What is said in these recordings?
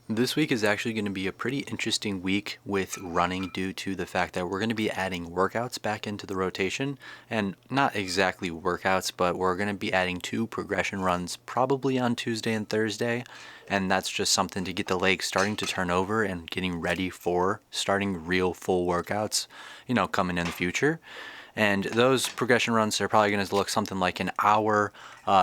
This week is actually going to be a pretty interesting week with running due to the fact that we're going to be adding workouts back into the rotation. And not exactly workouts, but we're going to be adding 2 progression runs probably on Tuesday and Thursday. And that's just something to get the legs starting to turn over and getting ready for starting real full workouts, coming in the future. And those progression runs are probably going to look something like an hour,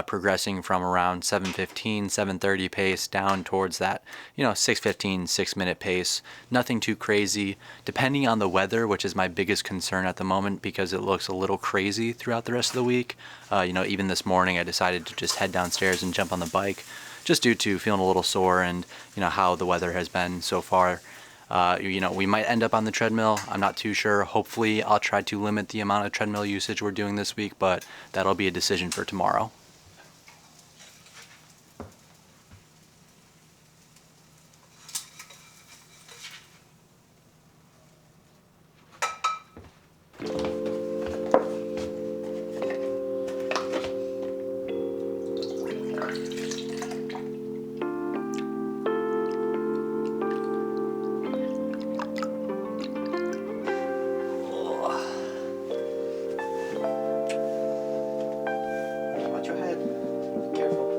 progressing from around 7:15, 7:30 pace down towards that, 6:15, 6-minute pace. Nothing too crazy, depending on the weather, which is my biggest concern at the moment because it looks a little crazy throughout the rest of the week. Even this morning I decided to just head downstairs and jump on the bike just due to feeling a little sore and, how the weather has been so far. We might end up on the treadmill. I'm not too sure. Hopefully, I'll try to limit the amount of treadmill usage we're doing this week, but that'll be a decision for tomorrow. Watch your head. Careful.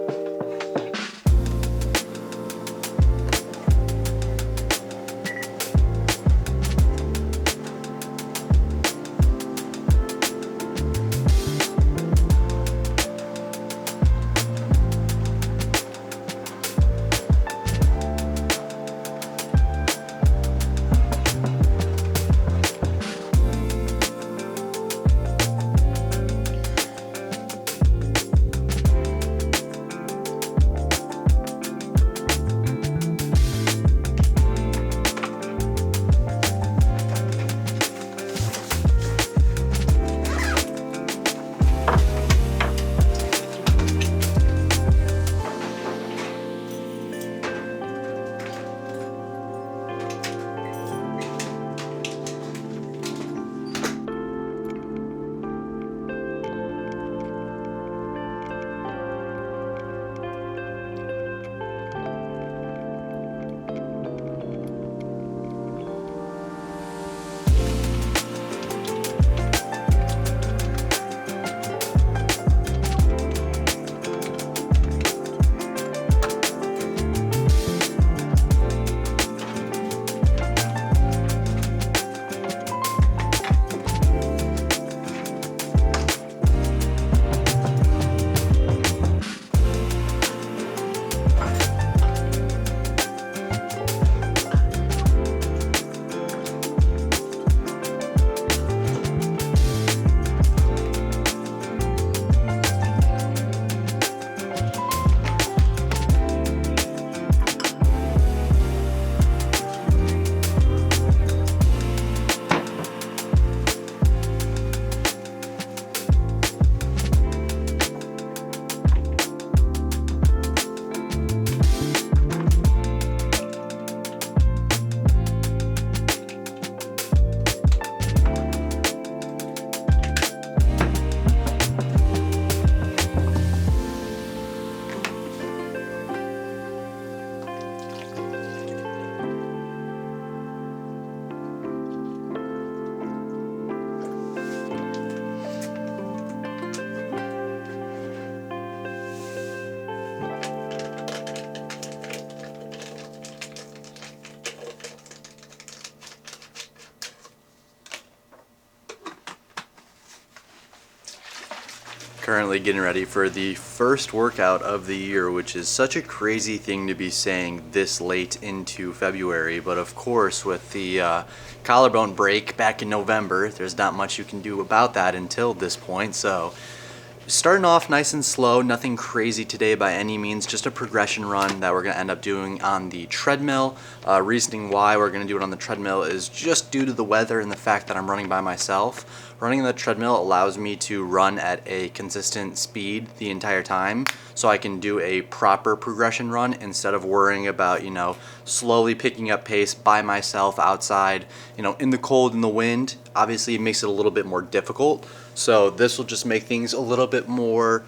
Currently getting ready for the first workout of the year, which is such a crazy thing to be saying this late into February. But of course, with the collarbone break back in November, there's not much you can do about that until this point. So starting off nice and slow, nothing crazy today by any means, just a progression run that we're going to end up doing on the treadmill. Reasoning why we're going to do it on the treadmill is just due to the weather and the fact that I'm running by myself. Running on the treadmill allows me to run at a consistent speed the entire time, so I can do a proper progression run instead of worrying about, slowly picking up pace by myself outside, in the cold and the wind. Obviously, it makes it a little bit more difficult. So this will just make things a little bit more,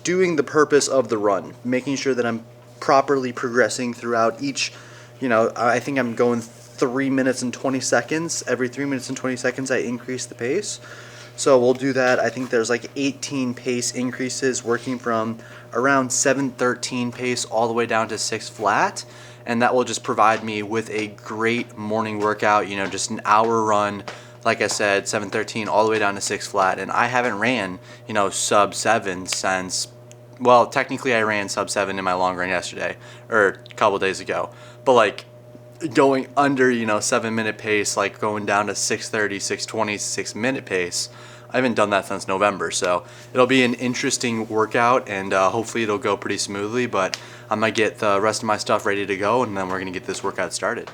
doing the purpose of the run, making sure that I'm properly progressing throughout each, I think I'm going 3 minutes and 20 seconds. Every 3 minutes and 20 seconds I increase the pace. So we'll do that. I think there's like 18 pace increases, working from around 7:13 pace all the way down to 6 flat. And that will just provide me with a great morning workout, just an hour run. Like I said, 7:13 all the way down to 6 flat. And I haven't ran, sub 7 since, well, technically I ran sub 7 in my long run yesterday, or a couple days ago. But like going under, 7-minute pace, like going down to 6:30, 6:20, 6-minute pace, I haven't done that since November. So it'll be an interesting workout, and hopefully it'll go pretty smoothly. But I'm gonna get the rest of my stuff ready to go, and then we're gonna get this workout started.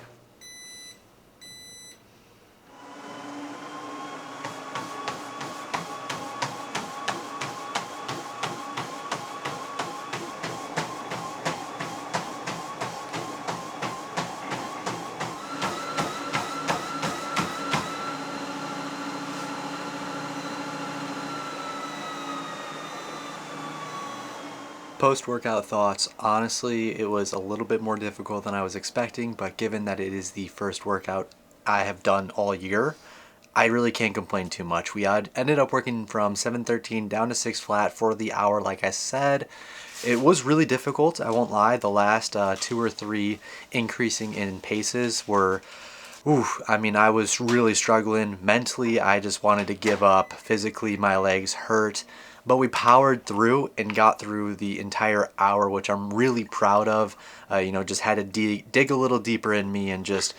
Post-workout thoughts. Honestly, it was a little bit more difficult than I was expecting, but given that it is the first workout I have done all year, I really can't complain too much. We ended up working from 7:13 down to 6 flat for the hour, like I said. It was really difficult, I won't lie. The last 2 or 3 increasing in paces were, I was really struggling. Mentally, I just wanted to give up. Physically, my legs hurt. But we powered through and got through the entire hour, which I'm really proud of. Just had to dig a little deeper in me and just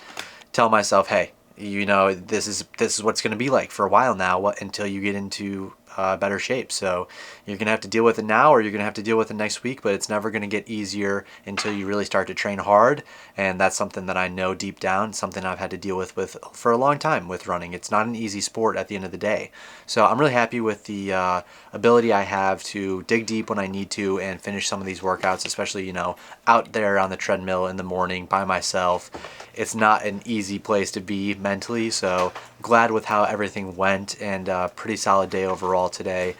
tell myself, hey, this is what it's going to be like for a while now, until you get into better shape. So you're going to have to deal with it now, or you're going to have to deal with it next week, but it's never going to get easier until you really start to train hard. And that's something that I know deep down, something I've had to deal with for a long time with running. It's not an easy sport at the end of the day. So I'm really happy with the ability I have to dig deep when I need to and finish some of these workouts, especially, out there on the treadmill in the morning by myself. It's not an easy place to be mentally, so glad with how everything went, and pretty solid day overall today.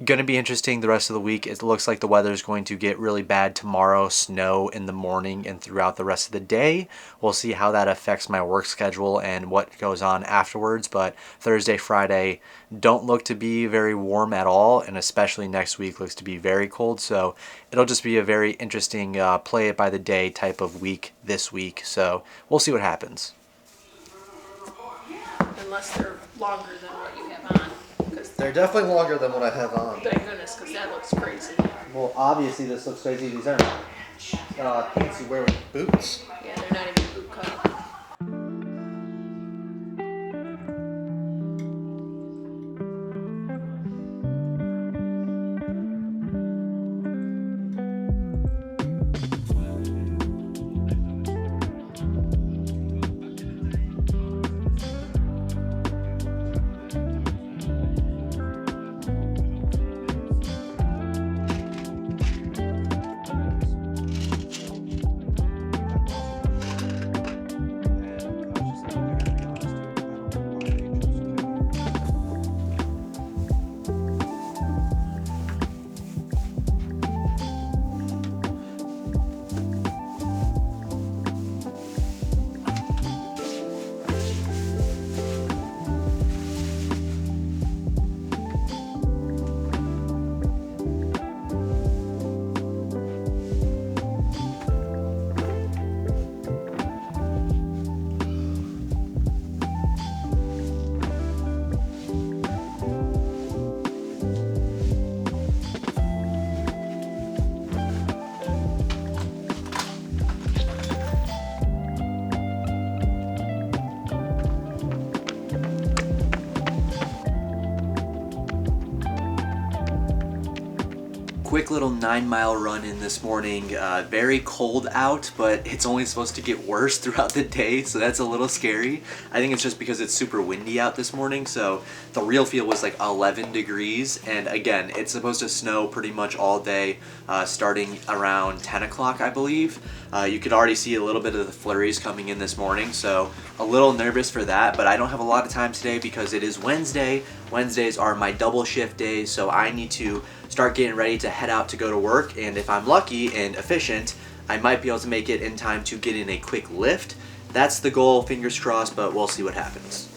Going to be interesting the rest of the week. It looks like the weather is going to get really bad tomorrow, snow in the morning and throughout the rest of the day. We'll see how that affects my work schedule and what goes on afterwards, but Thursday, Friday don't look to be very warm at all, and especially next week looks to be very cold, so it'll just be a very interesting play it by the day type of week this week, so we'll see what happens. Unless they're longer than what you have on. They're definitely longer than what I have on. Thank goodness, because that looks crazy. Well, obviously this looks crazy. These aren't pants you wear with boots. Yeah, they're not even boot cut. Quick little 9-mile run in this morning. Very cold out, but it's only supposed to get worse throughout the day, so that's a little scary. I think it's just because it's super windy out this morning, so the real feel was like 11 degrees, and again, it's supposed to snow pretty much all day, starting around 10 o'clock, I believe. You could already see a little bit of the flurries coming in this morning, so a little nervous for that, but I don't have a lot of time today because it is Wednesday. Wednesdays are my double shift days, so I need to start getting ready to head out to go to work, and if I'm lucky and efficient, I might be able to make it in time to get in a quick lift. That's the goal, fingers crossed, but we'll see what happens.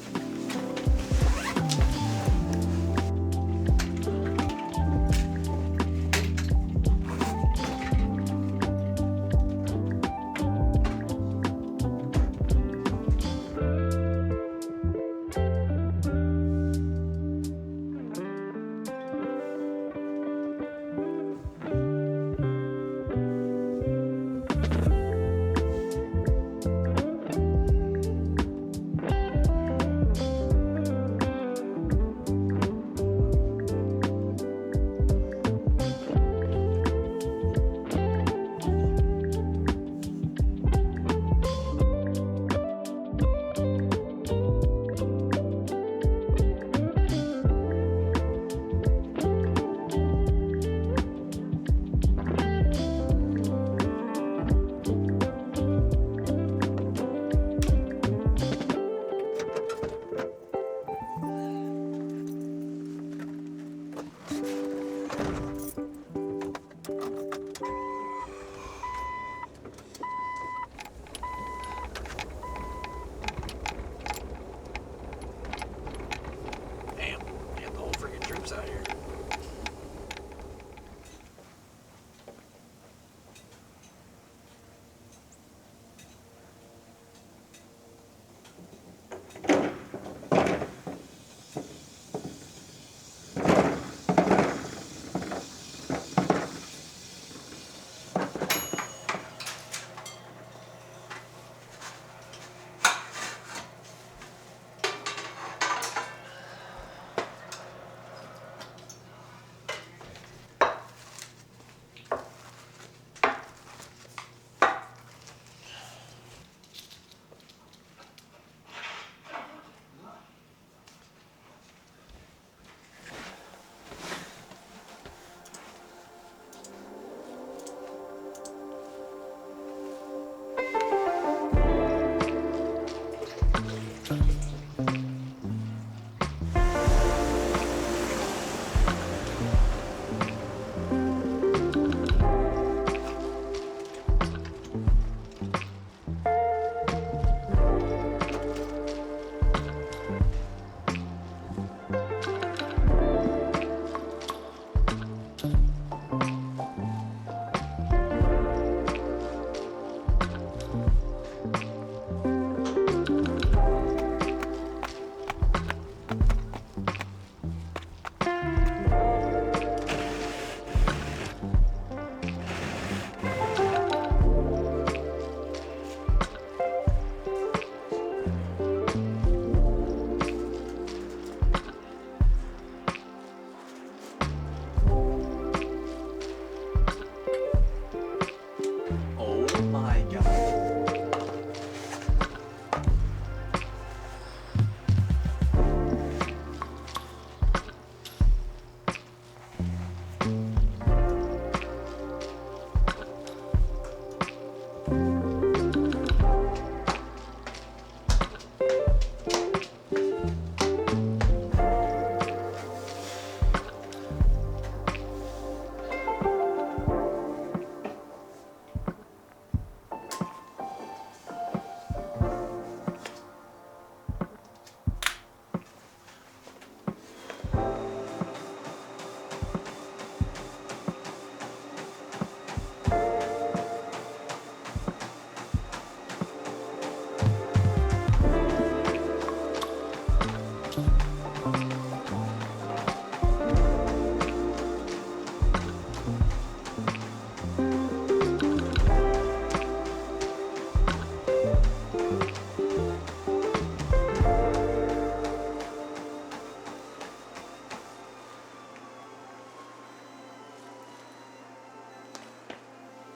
Out here.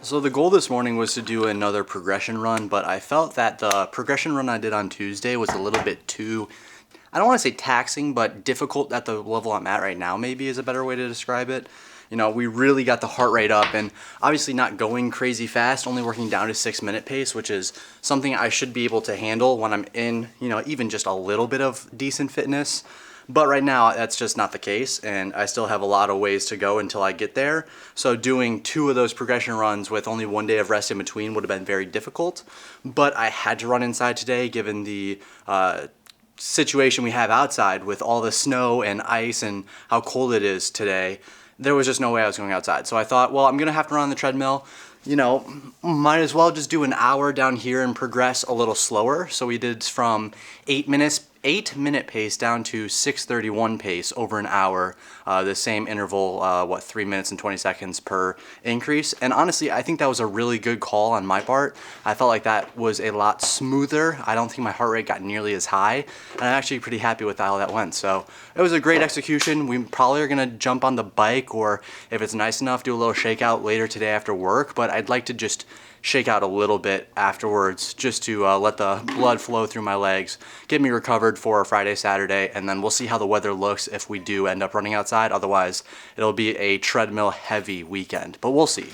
So the goal this morning was to do another progression run, but I felt that the progression run I did on Tuesday was a little bit too, I don't want to say taxing, but difficult at the level I'm at right now maybe is a better way to describe it. You know, we really got the heart rate up and obviously not going crazy fast, only working down to 6-minute pace, which is something I should be able to handle when I'm in, you know, even just a little bit of decent fitness. But right now, that's just not the case, and I still have a lot of ways to go until I get there. So doing 2 of those progression runs with only 1 day of rest in between would have been very difficult. But I had to run inside today given the situation we have outside with all the snow and ice and how cold it is today. There was just no way I was going outside. So I thought, well, I'm going to have to run on the treadmill. You know, might as well just do an hour down here and progress a little slower. So we did from 8-minute pace down to 6:31 pace over an hour, the same interval, 3 minutes and 20 seconds per increase. And honestly, I think that was a really good call on my part. I felt like that was a lot smoother. I don't think my heart rate got nearly as high, and I'm actually pretty happy with how that went. So it was a great execution. We probably are gonna jump on the bike, or if it's nice enough, do a little shakeout later today after work, but I'd like to just shake out a little bit afterwards just to let the blood flow through my legs, get me recovered for Friday, Saturday, and then we'll see how the weather looks if we do end up running outside. Otherwise, it'll be a treadmill heavy weekend, but we'll see.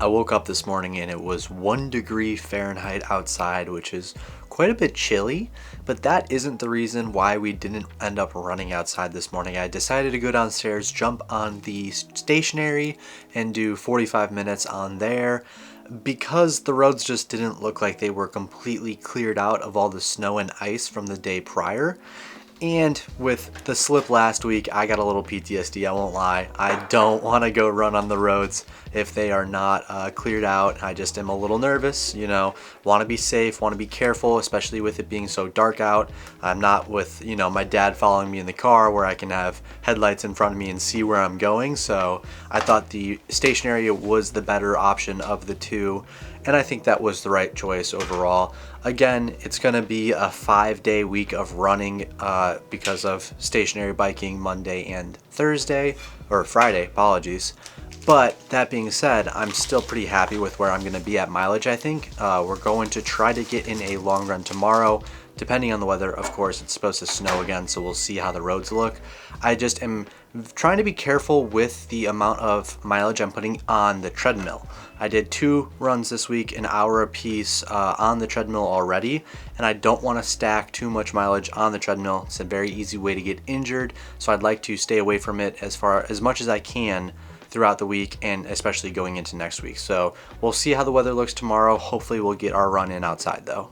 I woke up this morning and it was 1 degree Fahrenheit outside, which is quite a bit chilly, but that isn't the reason why we didn't end up running outside this morning. I decided to go downstairs, jump on the stationary, and do 45 minutes on there because the roads just didn't look like they were completely cleared out of all the snow and ice from the day prior. And with the slip last week, I got a little PTSD, I won't lie. I don't want to go run on the roads if they are not cleared out. I just am a little nervous, you know, want to be safe, want to be careful, especially with it being so dark out. I'm not with, you know, my dad following me in the car where I can have headlights in front of me and see where I'm going. So I thought the stationary was the better option of the two, and I think that was the right choice overall. Again, it's going to be a 5-day week of running because of stationary biking Monday and Thursday, or Friday, apologies. But that being said, I'm still pretty happy with where I'm going to be at mileage, I think. We're going to try to get in a long run tomorrow, depending on the weather. Of course, it's supposed to snow again, so we'll see how the roads look. I just am trying to be careful with the amount of mileage I'm putting on the treadmill. I did 2 runs this week, an hour apiece on the treadmill already, and I don't want to stack too much mileage on the treadmill. It's a very easy way to get injured, so I'd like to stay away from it as much as I can throughout the week, and especially going into next week. So we'll see how the weather looks tomorrow. Hopefully we'll get our run in outside though.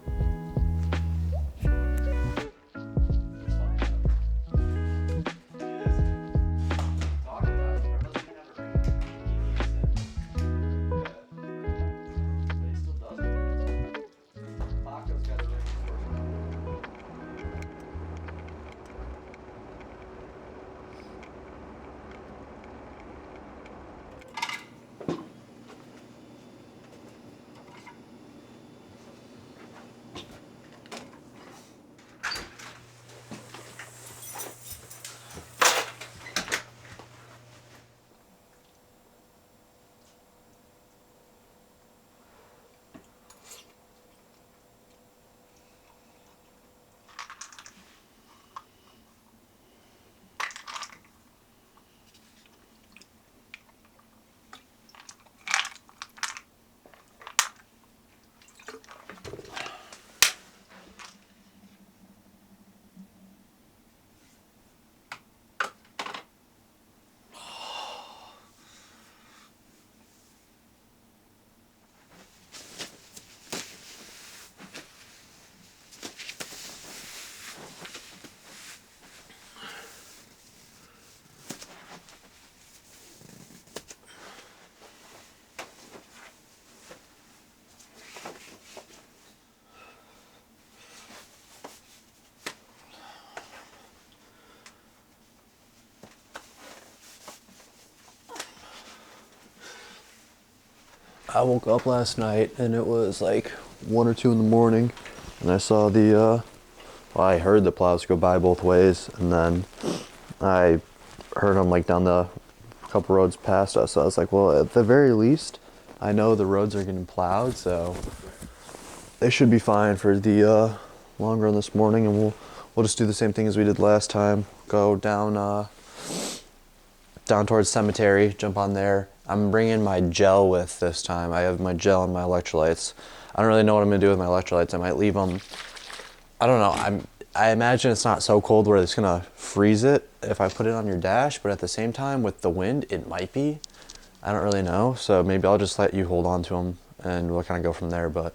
I woke up last night and it was like 1 or 2 in the morning, and I saw I heard the plows go by both ways, and then I heard them like down the couple roads past us. So I was like, well, at the very least, I know the roads are getting plowed, so they should be fine for the long run this morning, and we'll just do the same thing as we did last time. Go down towards cemetery, jump on there. I'm bringing my gel with this time. I have my gel and my electrolytes. I don't really know what I'm gonna do with my electrolytes. I might leave them. I don't know. I imagine it's not so cold where it's gonna freeze it if I put it on your dash, but at the same time with the wind, it might be. I don't really know. So maybe I'll just let you hold on to them and we'll kind of go from there. But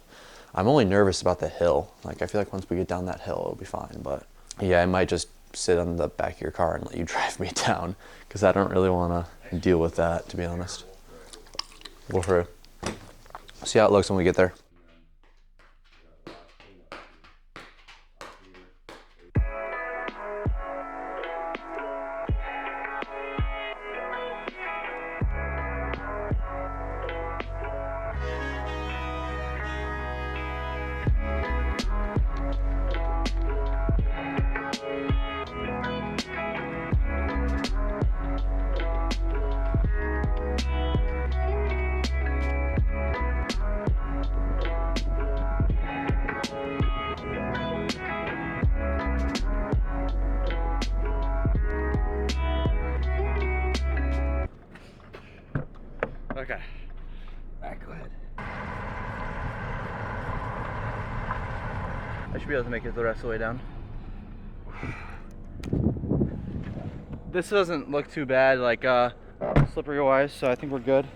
I'm only nervous about the hill. Like, I feel like once we get down that hill, it'll be fine. But yeah, I might just sit on the back of your car and let you drive me down, because I don't really want to deal with that, to be honest. Go for it. See how it looks when we get there. Okay. Alright, go ahead. I should be able to make it the rest of the way down. This doesn't look too bad, like slippery wise, so I think we're good.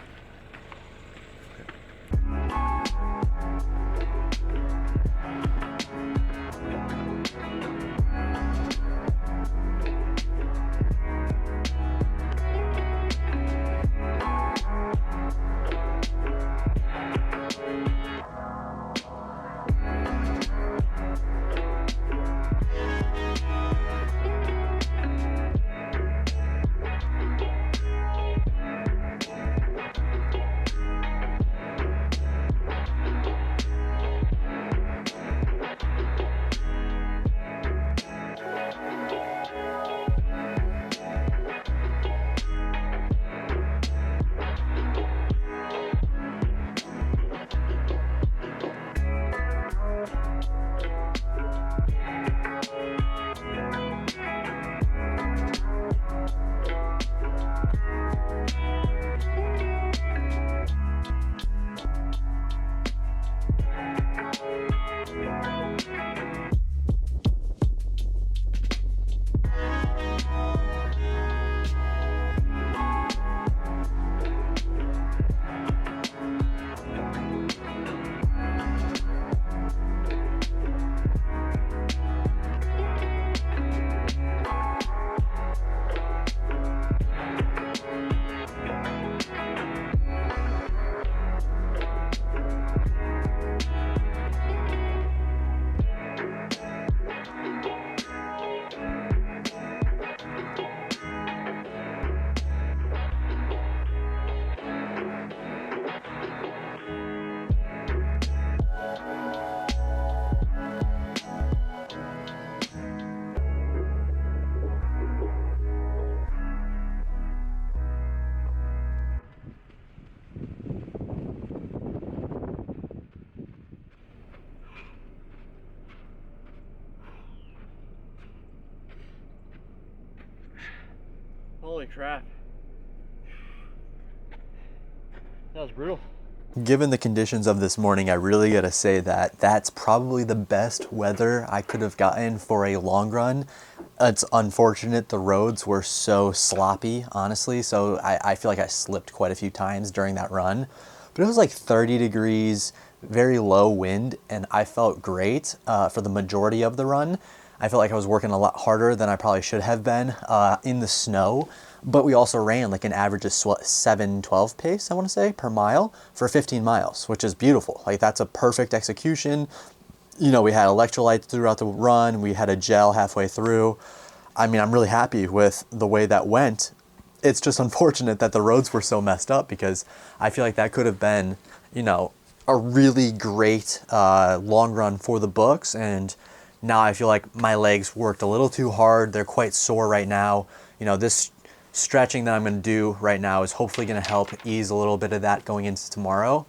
Holy crap. That was brutal. Given the conditions of this morning, I really gotta say that that's probably the best weather I could have gotten for a long run. It's unfortunate the roads were so sloppy, honestly, so I feel like I slipped quite a few times during that run. But it was like 30 degrees, very low wind, and I felt great for the majority of the run. I felt like I was working a lot harder than I probably should have been in the snow, but we also ran like an average of 7:12 pace, I want to say, per mile for 15 miles, which is beautiful. Like, that's a perfect execution. You know, we had electrolytes throughout the run. We had a gel halfway through. I mean, I'm really happy with the way that went. It's just unfortunate that the roads were so messed up, because I feel like that could have been you know, a really great long run for the books, and now I feel like my legs worked a little too hard. They're quite sore right now. You know, this stretching that I'm going to do right now is hopefully going to help ease a little bit of that going into tomorrow.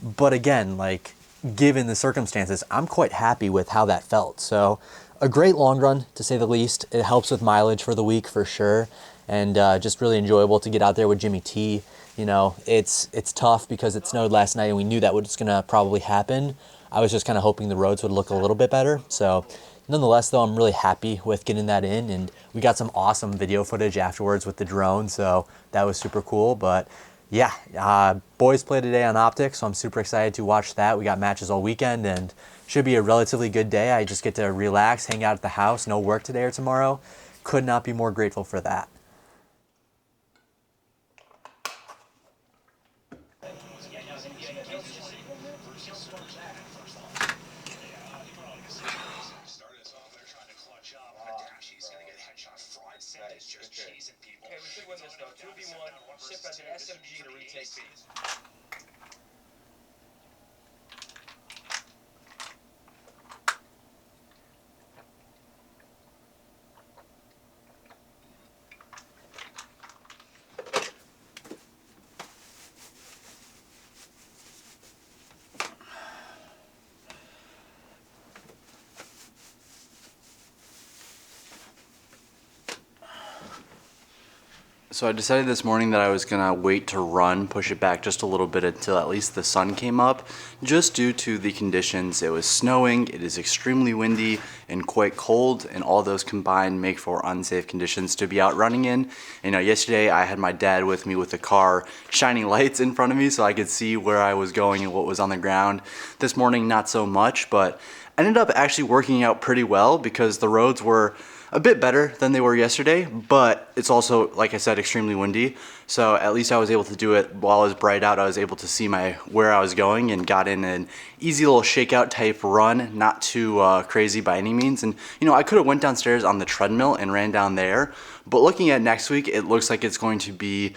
But again, like, given the circumstances, I'm quite happy with how that felt. So a great long run, to say the least. It helps with mileage for the week for sure, and just really enjoyable to get out there with Jimmy T. You know, it's tough because it snowed last night and we knew that was going to probably happen. I was just kind of hoping the roads would look a little bit better. So nonetheless, though, I'm really happy with getting that in, and we got some awesome video footage afterwards with the drone, so that was super cool. But yeah, boys play today on Optic, so I'm super excited to watch that. We got matches all weekend and should be a relatively good day. I just get to relax, hang out at the house, no work today or tomorrow. Could not be more grateful for that. Okay, we should win this though. 2v1, sip as an SMG to retake B's. So I decided this morning that I was gonna wait to run, push it back just a little bit until at least the sun came up, just due to the conditions. It was snowing, it is extremely windy and quite cold, and all those combined make for unsafe conditions to be out running in. You know, yesterday I had my dad with me with the car shining lights in front of me so I could see where I was going and what was on the ground. This morning, not so much, but ended up actually working out pretty well because the roads were a bit better than they were yesterday, but it's also, like I said, extremely windy. So at least I was able to do it while it was bright out. I was able to see where I was going and got in an easy little shakeout type run, not too crazy by any means. And you know, I could have went downstairs on the treadmill and ran down there, but looking at next week, it looks like it's going to be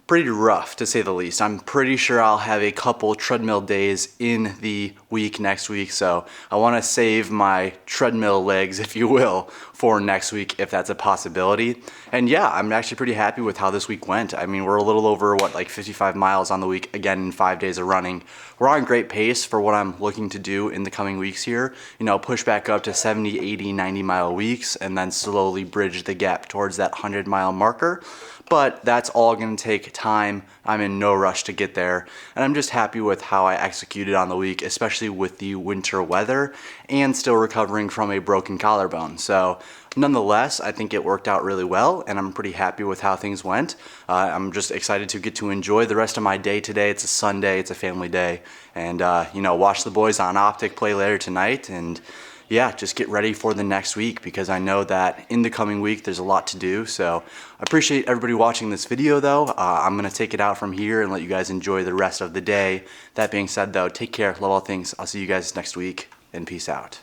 pretty rough, to say the least. I'm pretty sure I'll have a couple treadmill days in the week next week, so I want to save my treadmill legs, if you will, for next week if that's a possibility. And yeah, I'm actually pretty happy with how this week went. I mean, we're a little over, like 55 miles on the week, again, in 5 days of running. We're on great pace for what I'm looking to do in the coming weeks here. You know, push back up to 70, 80, 90 mile weeks, and then slowly bridge the gap towards that 100 mile marker. But that's all going to take time. I'm in no rush to get there, and I'm just happy with how I executed on the week, especially with the winter weather and still recovering from a broken collarbone. So nonetheless, I think it worked out really well, and I'm pretty happy with how things went. I'm just excited to get to enjoy the rest of my day today. It's a Sunday, it's a family day, and you know, watch the boys on Optic play later tonight, and yeah, just get ready for the next week, because I know that in the coming week there's a lot to do. So I appreciate everybody watching this video though. I'm going to take it out from here and let you guys enjoy the rest of the day. That being said though, take care, love all things. I'll see you guys next week, and peace out.